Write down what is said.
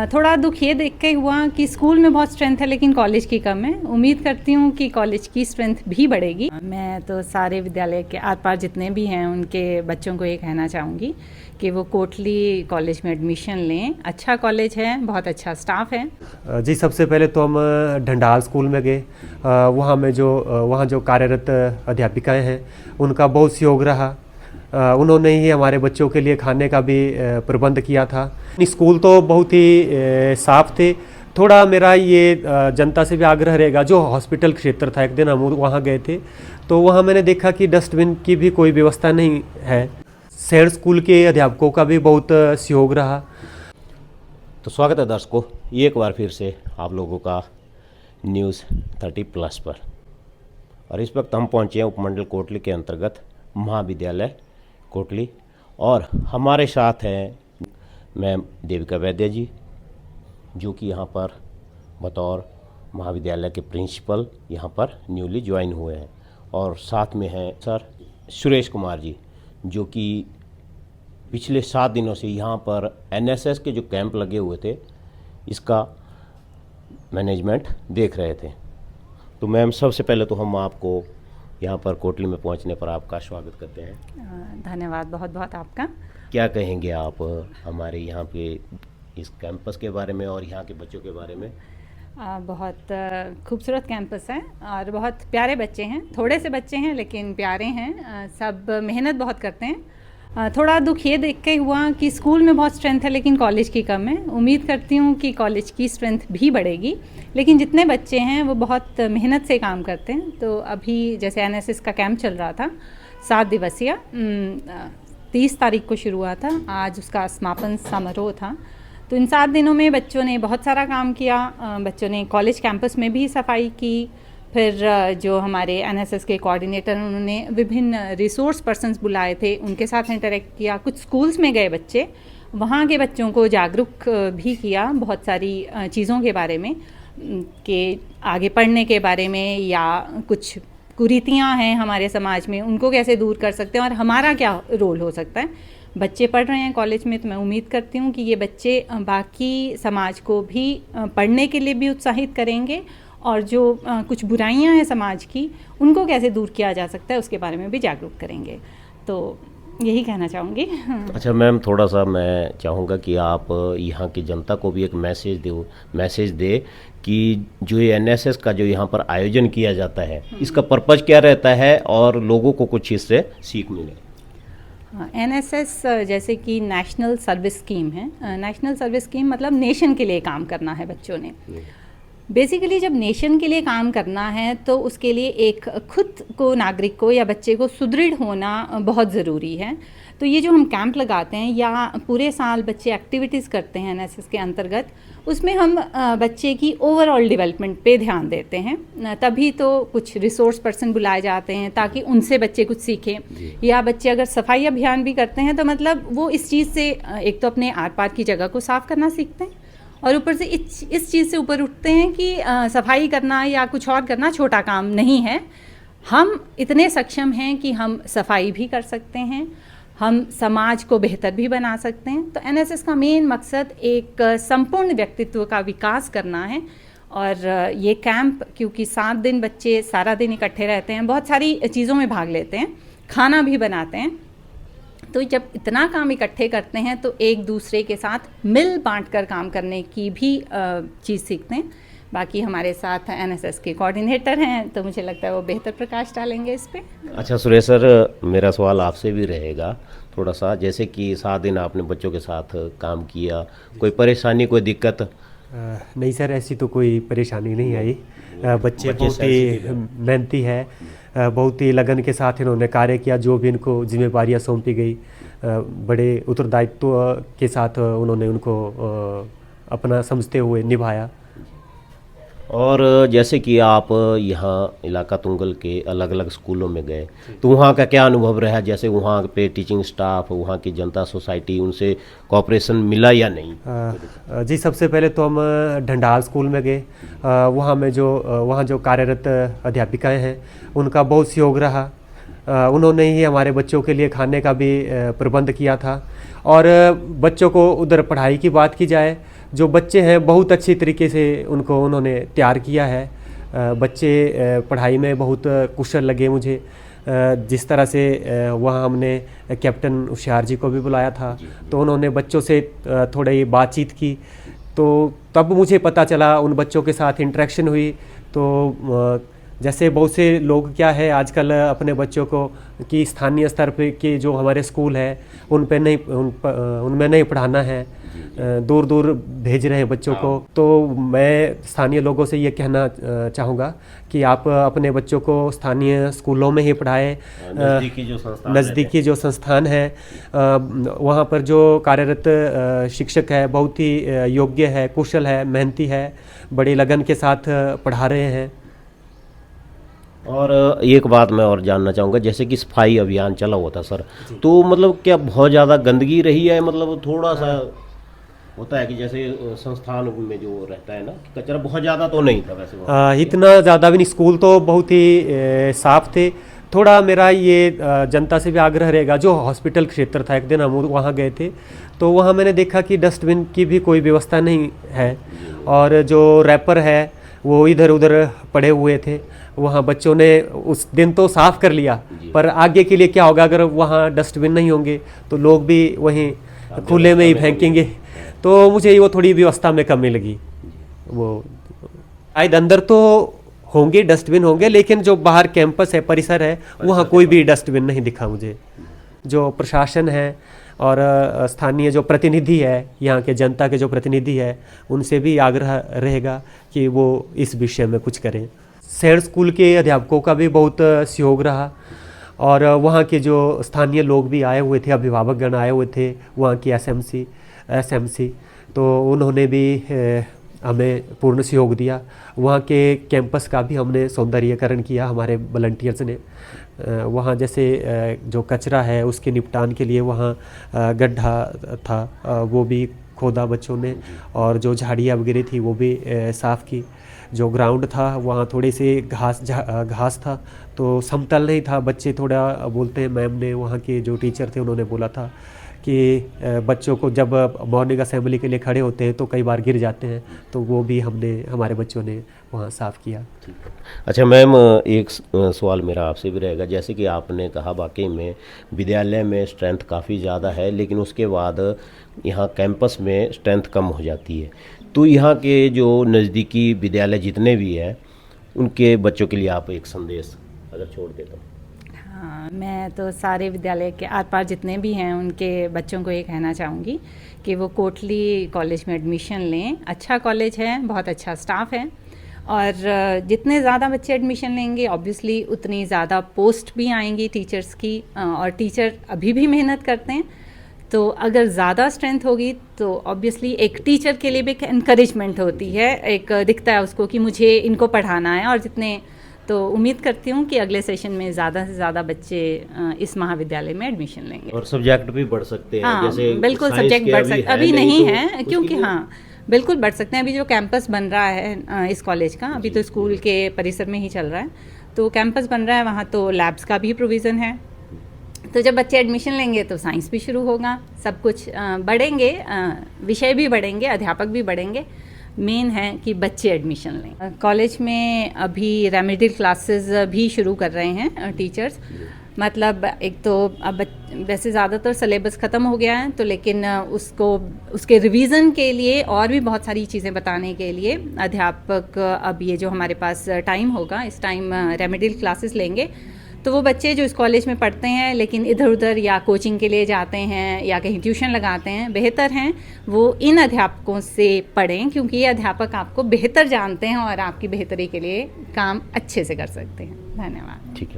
थोड़ा दुख ये देख के हुआ कि स्कूल में बहुत स्ट्रेंथ है लेकिन कॉलेज की कम है। उम्मीद करती हूँ कि कॉलेज की स्ट्रेंथ भी बढ़ेगी। मैं तो सारे विद्यालय के आर पार जितने भी हैं उनके बच्चों को ये कहना चाहूँगी कि वो कोटली कॉलेज में एडमिशन लें। अच्छा कॉलेज है, बहुत अच्छा स्टाफ है। जी, सबसे पहले तो हम ढंडाल स्कूल में गए। वहाँ जो कार्यरत अध्यापिकाएं हैं उनका बहुत सहयोग रहा। उन्होंने ही हमारे बच्चों के लिए खाने का भी प्रबंध किया था। स्कूल तो बहुत ही साफ थे। थोड़ा मेरा ये जनता से भी आग्रह रहेगा, जो हॉस्पिटल क्षेत्र था, एक दिन हम वहाँ गए थे तो वहाँ मैंने देखा कि डस्टबिन की भी कोई व्यवस्था नहीं है। सैनिक स्कूल के अध्यापकों का भी बहुत सहयोग रहा। तो स्वागत है दर्शकों, एक बार फिर से आप लोगों का न्यूज़ 30+ पर। और इस वक्त हम पहुँचे हैं उपमंडल कोटली के अंतर्गत महाविद्यालय कोटली, और हमारे साथ हैं मैम देविका वैद्य जी, जो कि यहाँ पर बतौर महाविद्यालय के प्रिंसिपल यहाँ पर न्यूली ज्वाइन हुए हैं। और साथ में हैं सर सुरेश कुमार जी, जो कि पिछले 7 दिनों से यहाँ पर एनएसएस के जो कैंप लगे हुए थे इसका मैनेजमेंट देख रहे थे। तो मैम, सबसे पहले तो हम आपको यहाँ पर कोटली में पहुँचने पर आपका स्वागत करते हैं। धन्यवाद बहुत बहुत आपका। क्या कहेंगे आप हमारे यहाँ पे इस कैंपस के बारे में और यहाँ के बच्चों के बारे में? बहुत खूबसूरत कैंपस है और बहुत प्यारे बच्चे हैं। थोड़े से बच्चे हैं लेकिन प्यारे हैं। सब मेहनत बहुत करते हैं। थोड़ा दुख ये देख के हुआ कि स्कूल में बहुत स्ट्रेंथ है लेकिन कॉलेज की कम है। उम्मीद करती हूँ कि कॉलेज की स्ट्रेंथ भी बढ़ेगी। लेकिन जितने बच्चे हैं वो बहुत मेहनत से काम करते हैं। तो अभी जैसे एनएसएस का कैंप चल रहा था 7 दिवसीय, 30 तारीख को शुरू हुआ था, आज उसका समापन समारोह था। तो इन 7 दिनों में बच्चों ने बहुत सारा काम किया। बच्चों ने कॉलेज कैंपस में भी सफाई की। फिर जो हमारे एनएसएस के कोऑर्डिनेटर हैं उन्होंने विभिन्न रिसोर्स पर्सन्स बुलाए थे, उनके साथ इंटरेक्ट किया। कुछ स्कूल्स में गए बच्चे, वहाँ के बच्चों को जागरूक भी किया बहुत सारी चीज़ों के बारे में, कि आगे पढ़ने के बारे में, या कुछ कुरीतियाँ हैं हमारे समाज में उनको कैसे दूर कर सकते हैं और हमारा क्या रोल हो सकता है। बच्चे पढ़ रहे हैं कॉलेज में, तो मैं उम्मीद करती हूँ कि ये बच्चे बाकी समाज को भी पढ़ने के लिए भी उत्साहित करेंगे और जो कुछ बुराइयां हैं समाज की उनको कैसे दूर किया जा सकता है उसके बारे में भी जागरूक करेंगे। तो यही कहना चाहूँगी। अच्छा मैम, थोड़ा सा मैं चाहूँगा कि आप यहाँ की जनता को भी एक मैसेज दे कि जो ये एनएसएस का जो यहाँ पर आयोजन किया जाता है इसका पर्पज़ क्या रहता है और लोगों को कुछ इससे सीख मिले। एनएसएस जैसे कि नेशनल सर्विस स्कीम है। नेशनल सर्विस स्कीम मतलब नेशन के लिए काम करना है बच्चों ने। बेसिकली जब नेशन के लिए काम करना है तो उसके लिए एक खुद को, नागरिक को या बच्चे को सुदृढ़ होना बहुत ज़रूरी है। तो ये जो हम कैंप लगाते हैं या पूरे साल बच्चे एक्टिविटीज़ करते हैं एनएसएस के अंतर्गत, उसमें हम बच्चे की ओवरऑल डेवलपमेंट पे ध्यान देते हैं। तभी तो कुछ रिसोर्स पर्सन बुलाए जाते हैं ताकि उनसे बच्चे कुछ सीखें। या बच्चे अगर सफाई अभियान भी करते हैं तो मतलब वो इस चीज़ से एक तो अपने आर पार की जगह को साफ़ करना सीखते हैं और ऊपर से इस चीज़ से ऊपर उठते हैं कि सफाई करना या कुछ और करना छोटा काम नहीं है। हम इतने सक्षम हैं कि हम सफाई भी कर सकते हैं, हम समाज को बेहतर भी बना सकते हैं। तो एनएसएस का मेन मकसद एक संपूर्ण व्यक्तित्व का विकास करना है। और ये कैंप, क्योंकि 7 दिन बच्चे सारा दिन इकट्ठे रहते हैं, बहुत सारी चीज़ों में भाग लेते हैं, खाना भी बनाते हैं, तो जब इतना काम इकट्ठे करते हैं तो एक दूसरे के साथ मिल बांट कर काम करने की भी चीज़ सीखते हैं। बाकी हमारे साथ एनएसएस के कोऑर्डिनेटर हैं तो मुझे लगता है वो बेहतर प्रकाश डालेंगे इस पे। अच्छा सुरेश सर, मेरा सवाल आपसे भी रहेगा थोड़ा सा, जैसे कि 7 दिन आपने बच्चों के साथ काम किया, कोई परेशानी, कोई दिक्कत? नहीं सर, ऐसी तो कोई परेशानी नहीं आई। बच्चे बहुत ही मेहनती है, बहुत ही लगन के साथ इन्होंने कार्य किया। जो भी इनको जिम्मेवारियां सौंपी गई बड़े उत्तरदायित्व के साथ उन्होंने उनको अपना समझते हुए निभाया। और जैसे कि आप यहाँ इलाका तुंगल के अलग अलग स्कूलों में गए तो वहाँ का क्या अनुभव रहा? जैसे वहाँ पे टीचिंग स्टाफ, वहाँ की जनता, सोसाइटी, उनसे कॉपरेशन मिला या नहीं? जी, सबसे पहले तो हम ढंडाल स्कूल में गए। वहाँ जो कार्यरत अध्यापिकाएं हैं उनका बहुत सहयोग रहा। उन्होंने ही हमारे बच्चों के लिए खाने का भी प्रबंध किया था। और बच्चों को उधर पढ़ाई की बात की जाए जो बच्चे हैं बहुत अच्छी तरीके से उनको उन्होंने तैयार किया है। बच्चे पढ़ाई में बहुत कुशल लगे मुझे। जिस तरह से वहाँ हमने कैप्टन होशियार जी को भी बुलाया था, तो उन्होंने बच्चों से थोड़ी बातचीत की, तो तब मुझे पता चला, उन बच्चों के साथ इंटरेक्शन हुई। तो जैसे बहुत से लोग क्या है आजकल अपने बच्चों को कि स्थानीय स्तर पे के जो हमारे स्कूल है उनमें नहीं पढ़ाना है, दूर दूर भेज रहे हैं बच्चों को। तो मैं स्थानीय लोगों से ये कहना चाहूँगा कि आप अपने बच्चों को स्थानीय स्कूलों में ही पढ़ाएं। नज़दीकी जो संस्थान है वहाँ पर जो कार्यरत शिक्षक है बहुत ही योग्य है, कुशल है, मेहनती है, बड़ी लगन के साथ पढ़ा रहे हैं। और एक बात मैं और जानना चाहूँगा, जैसे कि सफाई अभियान चला हुआ था सर, तो मतलब क्या बहुत ज़्यादा गंदगी रही है? मतलब थोड़ा सा होता है कि जैसे संस्थान में जो रहता है ना, कचरा बहुत ज़्यादा तो नहीं था वैसे इतना ज़्यादा भी नहीं। स्कूल तो बहुत ही साफ थे। थोड़ा मेरा ये जनता से भी आग्रह रहेगा, जो हॉस्पिटल क्षेत्र था, एक दिन हम वहाँ गए थे तो वहाँ मैंने देखा कि डस्टबिन की भी कोई व्यवस्था नहीं है, और जो रैपर है वो इधर उधर पड़े हुए थे। वहाँ बच्चों ने उस दिन तो साफ़ कर लिया, पर आगे के लिए क्या होगा अगर वहाँ डस्टबिन नहीं होंगे तो लोग भी वहीं खुले में ही फेंकेंगे। तो मुझे वो थोड़ी व्यवस्था में कमी लगी। वो शायद अंदर तो होंगे, डस्टबिन होंगे, लेकिन जो बाहर कैंपस है, परिसर है, वहाँ कोई भी डस्टबिन नहीं दिखा मुझे। जो प्रशासन है और स्थानीय जो प्रतिनिधि है, यहाँ के जनता के जो प्रतिनिधि है, उनसे भी आग्रह रहेगा कि वो इस विषय में कुछ करें। शहर स्कूल के अध्यापकों का भी बहुत सहयोग रहा, और वहाँ के जो स्थानीय लोग भी आए हुए थे, अभिभावकगण आए हुए थे, वहाँ की एसएमसी, तो उन्होंने भी हमें पूर्ण सहयोग दिया। वहाँ के कैंपस का भी हमने सौंदर्यीकरण किया हमारे वॉलंटियर्स ने। वहाँ जैसे जो कचरा है उसके निपटान के लिए वहाँ गड्ढा था, वो भी खोदा बच्चों ने, और जो झाड़ियाँ वगैरह थी वो भी साफ़ की। जो ग्राउंड था वहाँ थोड़ी सी घास था, तो समतल नहीं था। बच्चे थोड़ा बोलते हैं, मैम ने, वहाँ के जो टीचर थे उन्होंने बोला था कि बच्चों को जब मॉर्निंग असेंबली के लिए खड़े होते हैं तो कई बार गिर जाते हैं, तो वो भी हमारे बच्चों ने वहाँ साफ़ किया। अच्छा मैम, एक सवाल मेरा आपसे भी रहेगा, जैसे कि आपने कहा वाकई में विद्यालय में स्ट्रेंथ काफ़ी ज़्यादा है, लेकिन उसके बाद यहाँ कैंपस में स्ट्रेंथ कम हो जाती है, तो यहाँ के जो नज़दीकी विद्यालय जितने भी हैं उनके बच्चों के लिए आप एक संदेश अगर छोड़ दें तो? हाँ, मैं तो सारे विद्यालय के आर पार जितने भी हैं उनके बच्चों को ये कहना चाहूँगी कि वो कोटली कॉलेज में एडमिशन लें। अच्छा कॉलेज है, बहुत अच्छा स्टाफ है, और जितने ज़्यादा बच्चे एडमिशन लेंगे ऑब्वियसली उतनी ज़्यादा पोस्ट भी आएंगी टीचर्स की, और टीचर अभी भी मेहनत करते हैं। तो अगर ज़्यादा स्ट्रेंथ होगी तो ऑब्वियसली एक टीचर के लिए भी एक इनकरेजमेंट होती है, एक दिखता है उसको कि मुझे इनको पढ़ाना है। और जितने तो उम्मीद करती हूँ कि अगले सेशन में ज़्यादा से ज़्यादा बच्चे इस महाविद्यालय में एडमिशन लेंगे, और सब्जेक्ट भी बढ़ सकते हैं। हाँ, जैसे बिल्कुल सब्जेक्ट बढ़ सकते, अभी नहीं है क्योंकि लिए? हाँ बिल्कुल बढ़ सकते हैं। अभी जो कैंपस बन रहा है इस कॉलेज का, अभी तो स्कूल के परिसर में ही चल रहा है, तो कैंपस बन रहा है, वहाँ तो लैब्स का भी प्रोविज़न है। तो जब बच्चे एडमिशन लेंगे तो साइंस भी शुरू होगा, सब कुछ बढ़ेंगे, विषय भी बढ़ेंगे, अध्यापक भी बढ़ेंगे। मेन है कि बच्चे एडमिशन लें। कॉलेज में अभी रेमेडियल क्लासेस भी शुरू कर रहे हैं टीचर्स। मतलब एक तो अब वैसे ज़्यादातर सिलेबस ख़त्म हो गया है, तो लेकिन उसके रिवीजन के लिए और भी बहुत सारी चीज़ें बताने के लिए अध्यापक अब ये जो हमारे पास टाइम होगा, इस टाइम रेमेडियल क्लासेस लेंगे। तो वो बच्चे जो इस कॉलेज में पढ़ते हैं लेकिन इधर उधर या कोचिंग के लिए जाते हैं या कहीं ट्यूशन लगाते हैं, बेहतर हैं वो इन अध्यापकों से पढ़ें, क्योंकि ये अध्यापक आपको बेहतर जानते हैं और आपकी बेहतरी के लिए काम अच्छे से कर सकते हैं। धन्यवाद। ठीक है।